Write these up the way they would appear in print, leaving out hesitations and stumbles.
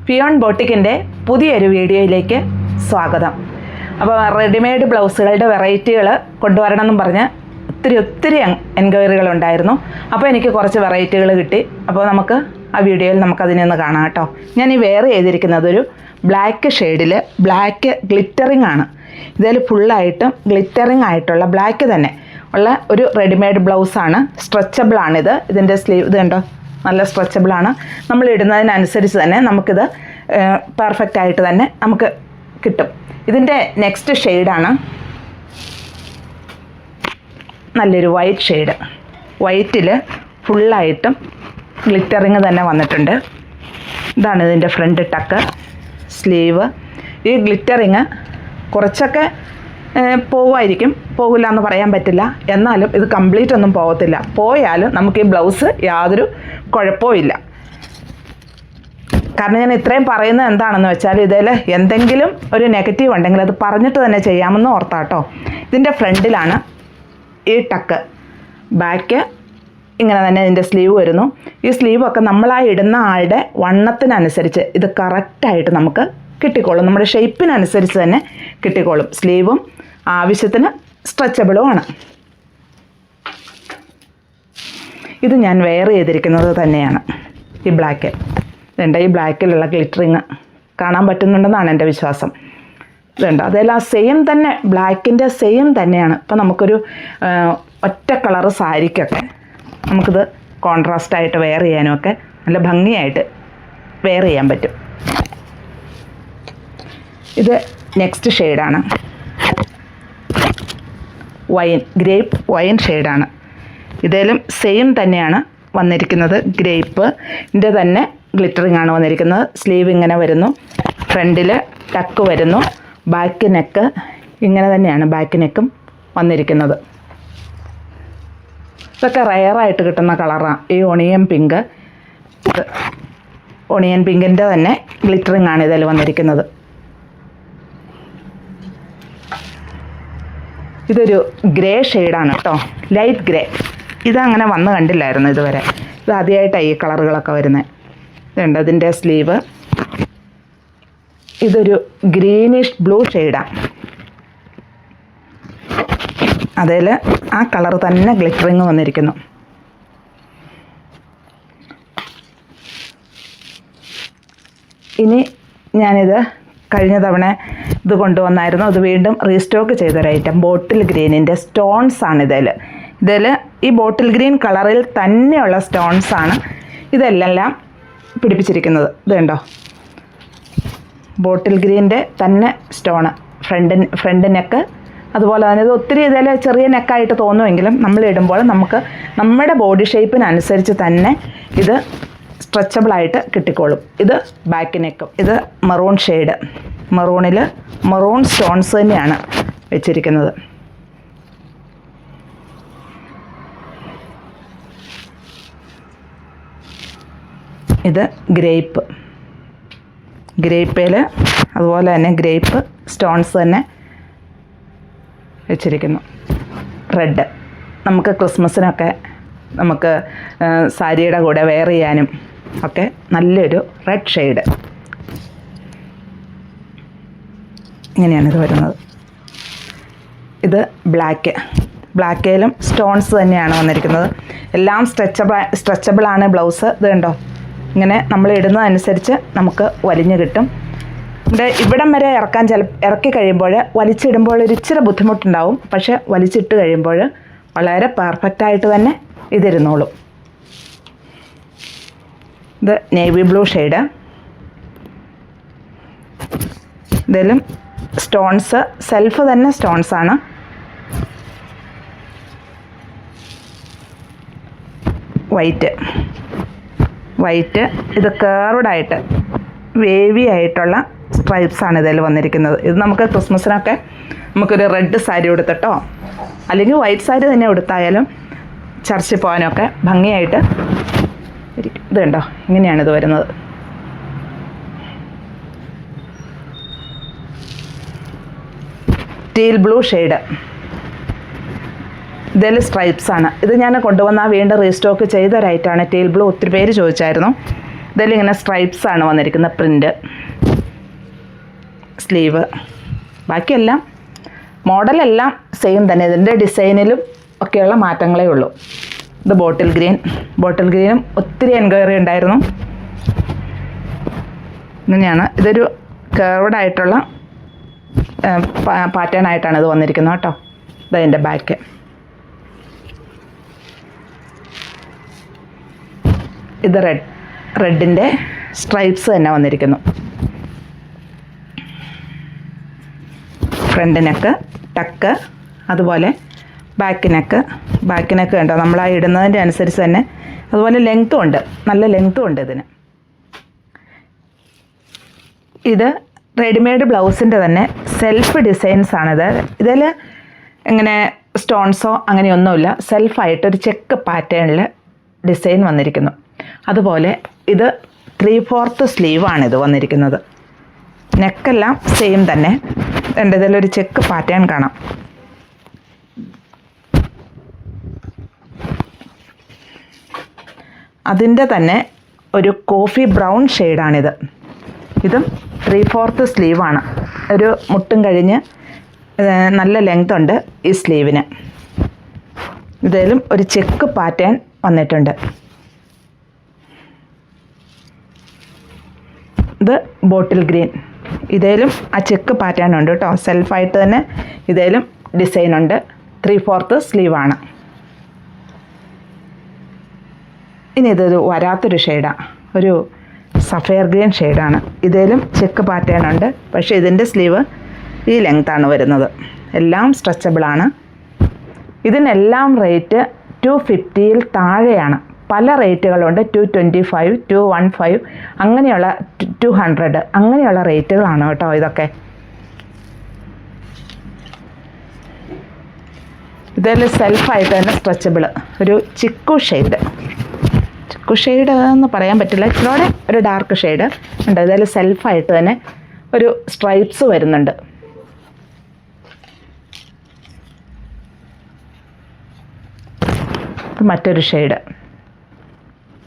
ഫിയോൺ ബോട്ടിക്കിൻ്റെ പുതിയൊരു വീഡിയോയിലേക്ക് സ്വാഗതം. അപ്പോൾ റെഡിമെയ്ഡ് ബ്ലൗസുകളുടെ വെറൈറ്റികൾ കൊണ്ടുവരണമെന്നും പറഞ്ഞ് ഒത്തിരി എൻക്വയറികളുണ്ടായിരുന്നു. അപ്പോൾ എനിക്ക് കുറച്ച് വെറൈറ്റികൾ കിട്ടി. അപ്പോൾ നമുക്ക് ആ വീഡിയോയിൽ നമുക്കതിനൊന്ന് കാണാം കേട്ടോ. ഞാൻ ഈ വെയർ ചെയ്തിരിക്കുന്നത് ഒരു ബ്ലാക്ക് ഷെയ്ഡിൽ ബ്ലാക്ക് ഗ്ലിറ്ററിങ് ആണ്. ഇതിൽ ഫുള്ളായിട്ടും ഗ്ലിറ്ററിങ് ആയിട്ടുള്ള ബ്ലാക്ക് തന്നെ ഉള്ള ഒരു റെഡിമെയ്ഡ് ബ്ലൗസാണ്. സ്ട്രെച്ചബിളാണിത്. ഇതിൻ്റെ സ്ലീവ് ഇത് കണ്ടോ, നല്ല സ്ട്രെച്ചബിളാണ്. നമ്മൾ ഇടുന്നതിനനുസരിച്ച് തന്നെ നമുക്കിത് പെർഫെക്റ്റ് ആയിട്ട് തന്നെ നമുക്ക് കിട്ടും. ഇതിൻ്റെ നെക്സ്റ്റ് ഷെയ്ഡാണ് നല്ലൊരു വൈറ്റ് ഷെയ്ഡ്. വൈറ്റിൽ ഫുള്ളായിട്ടും ഗ്ലിറ്ററിങ് തന്നെ വന്നിട്ടുണ്ട്. ഇതാണ് ഇതിൻ്റെ ഫ്രണ്ട് ടക്ക്, സ്ലീവ്. ഈ ഗ്ലിറ്ററിങ് കുറച്ചൊക്കെ പോവുമായിരിക്കും, പോകില്ല എന്ന് പറയാൻ പറ്റില്ല. എന്നാലും ഇത് കംപ്ലീറ്റ് ഒന്നും പോകത്തില്ല. പോയാലും നമുക്ക് ഈ ബ്ലൗസ് യാതൊരു കുഴപ്പമില്ല. കാരണം ഞാൻ ഇത്രയും പറയുന്നത് എന്താണെന്ന് വെച്ചാൽ ഇതിൽ എന്തെങ്കിലും ഒരു നെഗറ്റീവ് ഉണ്ടെങ്കിൽ അത് പറഞ്ഞിട്ട് തന്നെ ചെയ്യാമെന്ന് ഓർത്താട്ടോ. ഇതിൻ്റെ ഫ്രണ്ടിലാണ് ഈ ടക്ക്, ബാക്ക് ഇങ്ങനെ തന്നെ ഇതിൻ്റെ സ്ലീവ് വരുന്നു. ഈ സ്ലീവൊക്കെ നമ്മളായി ഇടുന്ന ആളുടെ വണ്ണത്തിനനുസരിച്ച് ഇത് കറക്റ്റായിട്ട് നമുക്ക് കിട്ടിക്കോളും. നമ്മുടെ ഷേപ്പിനനുസരിച്ച് തന്നെ കിട്ടിക്കോളും. സ്ലീവും ആവശ്യത്തിന് സ്ട്രെച്ചബിളുമാണ്. ഇത് ഞാൻ വെയർ ചെയ്തിരിക്കുന്നത് തന്നെയാണ് ഈ ബ്ലാക്ക്. ഇതുണ്ട്, ഈ ബ്ലാക്കിലുള്ള ഗ്ലിറ്ററിങ് കാണാൻ പറ്റുന്നുണ്ടെന്നാണ് എൻ്റെ വിശ്വാസം. ഇതുണ്ട്, അതെല്ലാം സെയിം തന്നെ, ബ്ലാക്കിൻ്റെ സെയിം തന്നെയാണ്. ഇപ്പം നമുക്കൊരു ഒറ്റ കളറ് സാരിക്കൊക്കെ നമുക്കിത് കോൺട്രാസ്റ്റായിട്ട് വെയർ ചെയ്യാനുമൊക്കെ നല്ല ഭംഗിയായിട്ട് വെയർ ചെയ്യാൻ പറ്റും. ഇത് നെക്സ്റ്റ് ഷെയ്ഡാണ് വൈൻ, ഗ്രേപ്പ് വൈൻ ഷെയ്ഡാണ്. ഇതിലും സെയിം തന്നെയാണ് വന്നിരിക്കുന്നത്. ഗ്രേപ്പിൻ്റെ തന്നെ ഗ്ലിറ്ററിങ് ആണ് വന്നിരിക്കുന്നത്. സ്ലീവ് ഇങ്ങനെ വരുന്നു, ഫ്രണ്ടിൽ ടക്ക് വരുന്നു, ബാക്ക് നെക്ക് ഇങ്ങനെ തന്നെയാണ് ബാക്ക് നെക്കും വന്നിരിക്കുന്നത്. ഇതൊക്കെ റയറായിട്ട് കിട്ടുന്ന കളറാണ്. ഈ ഒണിയൻ പിങ്ക്, ഒണിയൻ പിങ്കിൻ്റെ തന്നെ ഗ്ലിറ്ററിങ് ആണ് ഇതിൽ വന്നിരിക്കുന്നത്. ഇതൊരു ഗ്രേ ഷെയ്ഡാണ് കേട്ടോ, ലൈറ്റ് ഗ്രേ. ഇതങ്ങനെ വന്ന് കണ്ടില്ലായിരുന്നു ഇതുവരെ. ഇത് ആദ്യമായിട്ടാണ് ഈ കളറുകളൊക്കെ വരുന്നത്. ഇതുണ്ട് അതിൻ്റെ സ്ലീവ്. ഇതൊരു ഗ്രീനിഷ് ബ്ലൂ ഷെയ്ഡാണ്. അതിൽ ആ കളർ തന്നെ ഗ്ലിറ്ററിങ് വന്നിരിക്കുന്നു. ഇനി ഞാനിത് കഴിഞ്ഞ തവണ ഇത് കൊണ്ടുവന്നായിരുന്നു. അത് വീണ്ടും റീസ്റ്റോക്ക് ചെയ്തൊരു ഐറ്റം, ബോട്ടിൽ ഗ്രീനിൻ്റെ സ്റ്റോൺസ് ആണ് ഇതിൽ ഈ ബോട്ടിൽ ഗ്രീൻ കളറിൽ തന്നെയുള്ള സ്റ്റോൺസാണ് ഇതെല്ലാം പിടിപ്പിച്ചിരിക്കുന്നത്. ഇത് കണ്ടോ, ബോട്ടിൽ ഗ്രീൻ്റെ തന്നെ സ്റ്റോണ്. ഫ്രണ്ട് നെക്ക് അതുപോലെ തന്നെ. ഇത് ഒത്തിരി ഇതിൽ ചെറിയ നെക്കായിട്ട് തോന്നുമെങ്കിലും നമ്മൾ ഇടുമ്പോൾ നമുക്ക് നമ്മുടെ ബോഡി ഷേപ്പിനനുസരിച്ച് തന്നെ ഇത് സ്ട്രെച്ചബിളായിട്ട് കിട്ടിക്കോളും. ഇത് ബാക്ക് നെക്കും. ഇത് മെറൂൺ ഷെയ്ഡ്, മെറൂണിൽ മെറൂൺ സ്റ്റോൺസ് തന്നെയാണ് വെച്ചിരിക്കുന്നത്. ഇത് ഗ്രേപ്പിൽ അതുപോലെ തന്നെ ഗ്രേപ്പ് സ്റ്റോൺസ് തന്നെ വെച്ചിരിക്കുന്നു. റെഡ്, നമുക്ക് ക്രിസ്മസിനൊക്കെ നമുക്ക് സാരിയുടെ കൂടെ വെയർ ചെയ്യാനും ഒക്കെ നല്ലൊരു റെഡ് ഷെയ്ഡ്. ഇങ്ങനെയാണിത് വരുന്നത്. ഇത് ബ്ലാക്കിലും സ്റ്റോൺസ് തന്നെയാണ് വന്നിരിക്കുന്നത്. എല്ലാം സ്ട്രെച്ചബിളാണ് ബ്ലൗസ്. ഇത് കണ്ടോ, ഇങ്ങനെ നമ്മൾ ഇടുന്നതനുസരിച്ച് നമുക്ക് വലിഞ്ഞ് കിട്ടും. ഇവിടം വരെ ഇറക്കി കഴിയുമ്പോൾ വലിച്ചിടുമ്പോൾ ഒരു ഇച്ചിരി ബുദ്ധിമുട്ടുണ്ടാവും. പക്ഷേ വലിച്ചിട്ട് കഴിയുമ്പോൾ വളരെ പെർഫെക്റ്റായിട്ട് തന്നെ ഇതിരുന്നോളും. ഇത് നേവി ബ്ലൂ ഷെയ്ഡ്. ഇതിലും സ്റ്റോൺസ്, സെൽഫ് തന്നെ സ്റ്റോൺസാണ്. വൈറ്റ് ഇത് കേർവ്ഡായിട്ട് വേവി ആയിട്ടുള്ള സ്ട്രൈപ്സാണ് ഇതിൽ വന്നിരിക്കുന്നത്. ഇത് നമുക്ക് ക്രിസ്മസിനൊക്കെ നമുക്കൊരു റെഡ് സാരി ഉടുത്തിട്ടോ അല്ലെങ്കിൽ വൈറ്റ് സാരി തന്നെ ഉടുത്തായാലും ചർച്ചിൽ പോകാനൊക്കെ ഭംഗിയായിട്ട് ഇരിക്കും. ഇത് കണ്ടോ, ഇങ്ങനെയാണിത് വരുന്നത്. Teal blue shade. ഇതിൽ സ്ട്രൈപ്സാണ്. ഇത് ഞാൻ കൊണ്ടുവന്നാൽ വീണ്ടും റീസ്റ്റോക്ക് ചെയ്ത ഒരൈറ്റമാണ്. ടീൽ ബ്ലൂ ഒത്തിരി പേര് ചോദിച്ചായിരുന്നു. ഇതിലിങ്ങനെ സ്ട്രൈപ്സ് ആണ് വന്നിരിക്കുന്നത്, പ്രിൻ്റ്, സ്ലീവ്. ബാക്കിയെല്ലാം മോഡലെല്ലാം സെയിം തന്നെ. ഇതിൻ്റെ ഡിസൈനിലും ഒക്കെയുള്ള മാറ്റങ്ങളേ ഉള്ളൂ. ഇത് ബോട്ടിൽ ഗ്രീനും ഒത്തിരി എൻക്വയറി ഉണ്ടായിരുന്നു. ഇങ്ങനെയാണ്, ഇതൊരു കർവ്ഡ് ആയിട്ടുള്ള പാറ്റേൺ ആയിട്ടാണ് ഇത് വന്നിരിക്കുന്നത് കേട്ടോ. ഇതതിൻ്റെ ബാക്ക്. ഇത് റെഡിൻ്റെ സ്ട്രൈപ്സ് തന്നെ വന്നിരിക്കുന്നു. ഫ്രണ്ട് നെക്ക്, ടക്ക്, അതുപോലെ ബാക്ക് നെക്ക് കണ്ടോ, നമ്മൾ ആ ഇടുന്നതിൻ്റെ അനുസരിച്ച് തന്നെ. അതുപോലെ ലെങ്ത്തും ഉണ്ട്, നല്ല ലെങ്ത്തും ഉണ്ട് ഇതിന്. ഇത് റെഡിമെയ്ഡ് ബ്ലൗസിൻ്റെ തന്നെ സെൽഫ് ഡിസൈൻസ് ആണിത്. ഇതിൽ ഇങ്ങനെ സ്റ്റോൺസോ അങ്ങനെയൊന്നുമില്ല, സെൽഫായിട്ടൊരു ചെക്ക് പാറ്റേണിൽ ഡിസൈൻ വന്നിരിക്കുന്നു. അതുപോലെ ഇത് 3/4 സ്ലീവാണിത് വന്നിരിക്കുന്നത്. നെക്കെല്ലാം സെയിം തന്നെ. എൻ്റെ ഇതിലൊരു ചെക്ക് പാറ്റേൺ കാണാം. അതിൻ്റെ തന്നെ ഒരു കോഫി ബ്രൗൺ ഷെയ്ഡാണിത്. ഇതും 3/4 സ്ലീവാണ്. ഒരു മുട്ടും കഴിഞ്ഞ് നല്ല ലെങ്ത് ഉണ്ട് ഈ സ്ലീവിന്. ഇതിലും ഒരു ചെക്ക് പാറ്റേൺ വന്നിട്ടുണ്ട്. ഇത് ബോട്ടിൽ ഗ്രീൻ. ഇതിലും ആ ചെക്ക് പാറ്റേൺ ഉണ്ട് കേട്ടോ. സെൽഫായിട്ട് തന്നെ ഇതിലും ഡിസൈൻ ഉണ്ട്. 3/4 സ്ലീവാണ്. ഇനി ഇതൊരു വരാത്തൊരു ഷെയ്ഡാണ്, ഒരു സഫയർ ഗ്രീൻ ഷെയ്ഡാണ്. ഇതിലും ചെക്ക് പാറ്റേൺ ഉണ്ട്, പക്ഷേ ഇതിൻ്റെ സ്ലീവ് ഈ ലെങ്ത്താണ് വരുന്നത്. എല്ലാം സ്ട്രെച്ചബിളാണ്. ഇതിനെല്ലാം റേറ്റ് 250 താഴെയാണ്. പല റേറ്റുകളുണ്ട്. 225, 215 അങ്ങനെയുള്ള 200 അങ്ങനെയുള്ള റേറ്റുകളാണ് കേട്ടോ ഇതൊക്കെ. ഇതിൽ സെൽഫായിട്ട് തന്നെ സ്ട്രെച്ചബിൾ ഒരു ചിക്കു ഷെയ്ഡ് എന്ന് പറയാൻ പറ്റില്ല, ഇച്ചിലൂടെ ഒരു ഡാർക്ക് ഷെയ്ഡ് ഉണ്ട്. ഇതിൽ സെൽഫായിട്ട് തന്നെ ഒരു സ്ട്രൈപ്സ് വരുന്നുണ്ട്. മറ്റൊരു ഷെയ്ഡ്.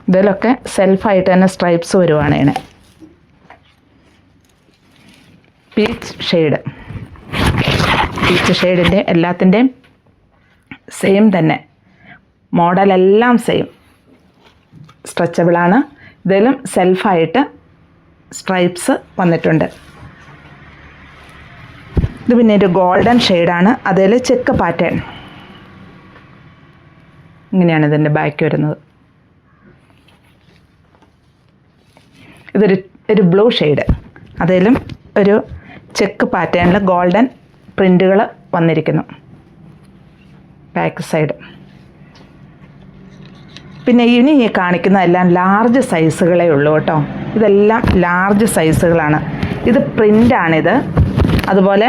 ഇതിലൊക്കെ സെൽഫായിട്ട് തന്നെ സ്ട്രൈപ്സ് വരുവാണ്. പീച്ച് ഷെയ്ഡിൻ്റെ എല്ലാത്തിൻ്റെയും സെയിം തന്നെ. മോഡലെല്ലാം സെയിം, സ്ട്രെച്ചബിളാണ്. ഇതിലും സെൽഫായിട്ട് സ്ട്രൈപ്സ് വന്നിട്ടുണ്ട്. ഇത് പിന്നെ ഒരു ഗോൾഡൻ ഷെയ്ഡാണ്. അതിൽ ചെക്ക് പാറ്റേൺ. ഇങ്ങനെയാണ് ഇതിൻ്റെ ബാക്ക് വരുന്നത്. ഇതൊരു ബ്ലൂ ഷെയ്ഡ്. അതിലും ഒരു ചെക്ക് പാറ്റേണിൽ ഗോൾഡൻ പ്രിൻ്റുകൾ വന്നിരിക്കുന്നു ബാക്ക് സൈഡ്. പിന്നെ ഇനി ഈ കാണിക്കുന്നതെല്ലാം ലാർജ് സൈസുകളേ ഉള്ളൂ കേട്ടോ. ഇതെല്ലാം ലാർജ് സൈസുകളാണ്. ഇത് പ്രിൻ്റാണിത്. അതുപോലെ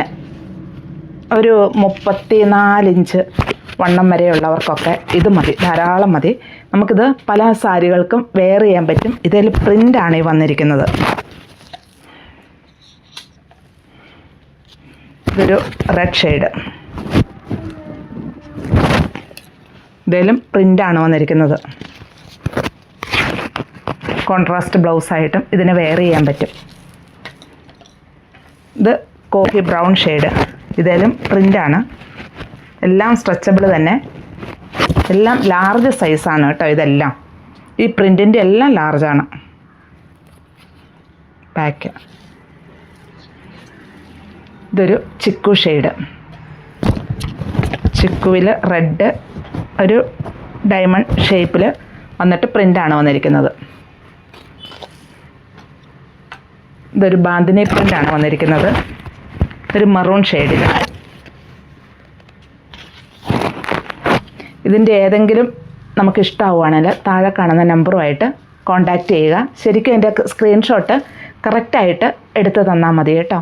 ഒരു 34 ഇഞ്ച് വണ്ണം വരെയുള്ളവർക്കൊക്കെ ഇത് മതി, ധാരാളം മതി. നമുക്കിത് പല സാരികൾക്കും വെയർ ചെയ്യാൻ പറ്റും. ഇതിൽ പ്രിൻ്റാണ് ഈ വന്നിരിക്കുന്നത്. ഇതൊരു റെഡ് ഷെയ്ഡ്. ഇതിലും പ്രിൻ്റാണ് വന്നിരിക്കുന്നത്. കോൺട്രാസ്റ്റ് ബ്ലൗസായിട്ടും ഇതിനെ വെയർ ചെയ്യാൻ പറ്റും. ഇത് കോഫി ബ്രൗൺ ഷെയ്ഡ്. ഇതിലും പ്രിൻ്റാണ്. എല്ലാം സ്ട്രെച്ചബിൾ തന്നെ. എല്ലാം ലാർജ് സൈസാണ് കേട്ടോ. ഇതെല്ലാം ഈ പ്രിൻറ്റിൻ്റെ എല്ലാം ലാർജാണ്. ബാക്ക് ഇതൊരു ചിക്കു ഷെയ്ഡ്. ചിക്കുവിൽ റെഡ് ഒരു ഡയമണ്ട് ഷേപ്പിൽ വന്നിട്ട് പ്രിൻ്റാണ് വന്നിരിക്കുന്നത്. ഇതൊരു ബാന്തിനി പ്രിൻ്റാണ് വന്നിരിക്കുന്നത്. ഒരു മറൂൺ ഷെയ്ഡിൽ. ഇതിൻ്റെ ഏതെങ്കിലും നമുക്ക് ഇഷ്ടമാവുകയാണെങ്കിൽ താഴെ കാണുന്ന നമ്പറുമായിട്ട് കോൺടാക്റ്റ് ചെയ്യുക. ശരിക്കും എൻ്റെ സ്ക്രീൻഷോട്ട് കറക്റ്റായിട്ട് എടുത്ത് തന്നാൽ മതി കേട്ടോ.